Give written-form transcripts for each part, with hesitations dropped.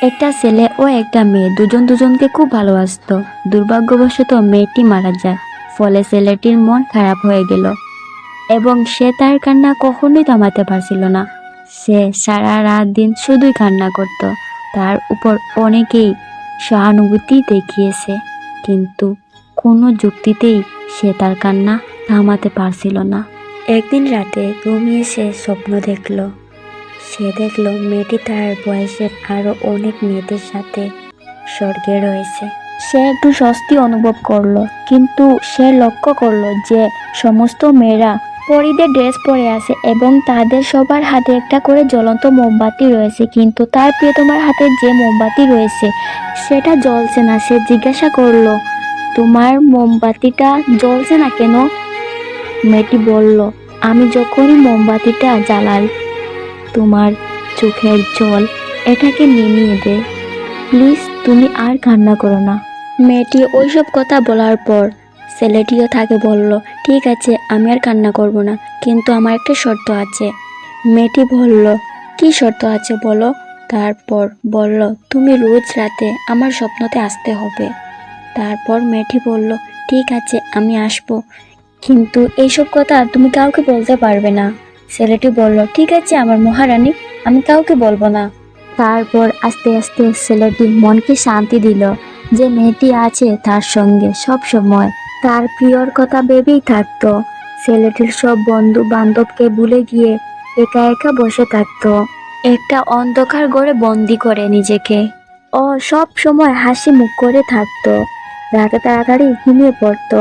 একটা ছেলে ও একটা মেয়ে দুজন দুজনকে খুব ভালোবাসতো। দুর্ভাগ্যবশত মেয়েটি মারা যায়, ফলে ছেলেটির মন খারাপ হয়ে গেল এবং সে তার কান্না কখনোই থামাতে পারছিল না। সে সারা রাত দিন শুধুই কান্না করত। তার উপর অনেকেই সহানুভূতি দেখিয়েছে, কিন্তু কোনো যুক্তিতেই সে তার কান্না থামাতে পারছিল না। একদিন রাতে ঘুমিয়ে সে স্বপ্ন দেখল। সে দেখল মেয়েটি তার বয়সের আরো অনেক মেয়েদের সাথে স্বর্গে রয়েছে। সে একটু স্বস্তি অনুভব করলো, কিন্তু সে লক্ষ্য করলো যে সমস্ত মেয়েরা পরীদের ড্রেস পরে আছে এবং তাদের সবার হাতে একটা করে জ্বলন্ত মোমবাতি রয়েছে, কিন্তু তার প্রিয়তমার হাতে যে মোমবাতি রয়েছে সেটা জ্বলছে না। সে জিজ্ঞাসা করলো, তোমার মোমবাতিটা জ্বলছে না কেন? মেয়েটি বলল, আমি যখনই মোমবাতিটা জ্বালাই তোমার চোখের জল এটাকে নিভিয়ে দে। প্লিজ তুমি আর কান্না করো না। মেয়েটি ওইসব কথা বলার পর ছেলেটিও তাকে বলল, ঠিক আছে, আমি আর কান্না করব না, কিন্তু আমার একটা শর্ত আছে। মেয়েটি বলল, কি শর্ত আছে বলো? তারপর বলল, তুমি রোজ রাতে আমার স্বপ্নতে আসতে হবে। তারপর মেয়েটি বলল, ঠিক আছে, আমি আসবো, কিন্তু এইসব কথা তুমি কাউকে বলতে পারবে না। ছেলেটি বলল, ঠিক আছে আমার মহারানী, আমি কাউকে বলবো না। তারপর আস্তে আস্তে ছেলেটি মনকে শান্তি দিল যে মেয়েটি আছে তার সঙ্গে সব সময়, তার প্রিয়র কথা ভেবেই থাকতো। ছেলেটির সব বন্ধু বান্ধবকে ভুলে গিয়ে একা একা বসে থাকতো, একটা অন্ধকার ঘরে বন্দি করে নিজেকে। ও সব সময় হাসি মুখ করে থাকতো। রাতে তাড়াতাড়ি ঘুমিয়ে পড়তো,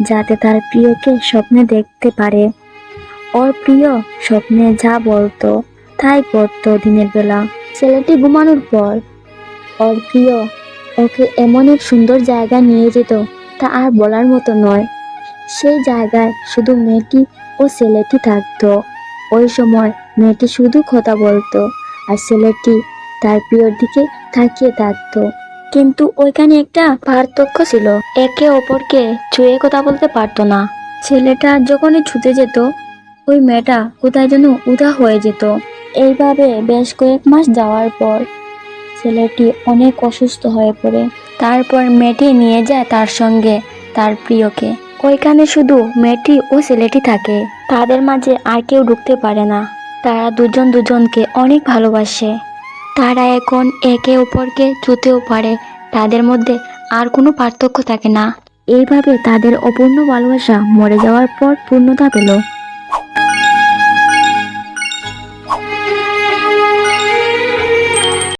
যাতে তার প্রিয়কে স্বপ্নে দেখতে পারে। ওর প্রিয় স্বপ্নে যা বলতো তাই করতো দিনের বেলা। ছেলেটি ঘুমানোর পর ওর প্রিয় ওকে এমন এক সুন্দর জায়গায় নিয়ে যেত, তা আর বলার মতো নয়। সেই জায়গায় শুধু মেয়েটি ও ছেলেটি থাকতো। ওই সময় মেয়েটি শুধু কথা বলতো আর ছেলেটি তার প্রিয়র দিকে তাকিয়ে থাকতো। কিন্তু ওইখানে একটা পার্থক্য ছিল, একে অপরকে ছুঁয়ে কথা বলতে পারতো না। ছেলেটা যখনই ছুটে যেত, ওই মেয়েটা কোথায় যেন উধাও হয়ে যেত। এইভাবে বেশ কয়েক মাস যাওয়ার পর ছেলেটি অনেক অসুস্থ হয়ে পড়ে। তারপর মেয়েটি নিয়ে যায় তার সঙ্গে তার প্রিয়কে। ওইখানে শুধু মেয়েটি ও ছেলেটি থাকে, তাদের মাঝে আর কেউ ঢুকতে পারে না। তারা দুজন দুজনকে অনেক ভালোবাসে। তারা এখন একে অপরকে ছুঁতেও পারে, তাদের মধ্যে আর কোনো পার্থক্য থাকে না। এইভাবে তাদের অপূর্ণ ভালোবাসা মরে যাওয়ার পর পূর্ণতা পেল।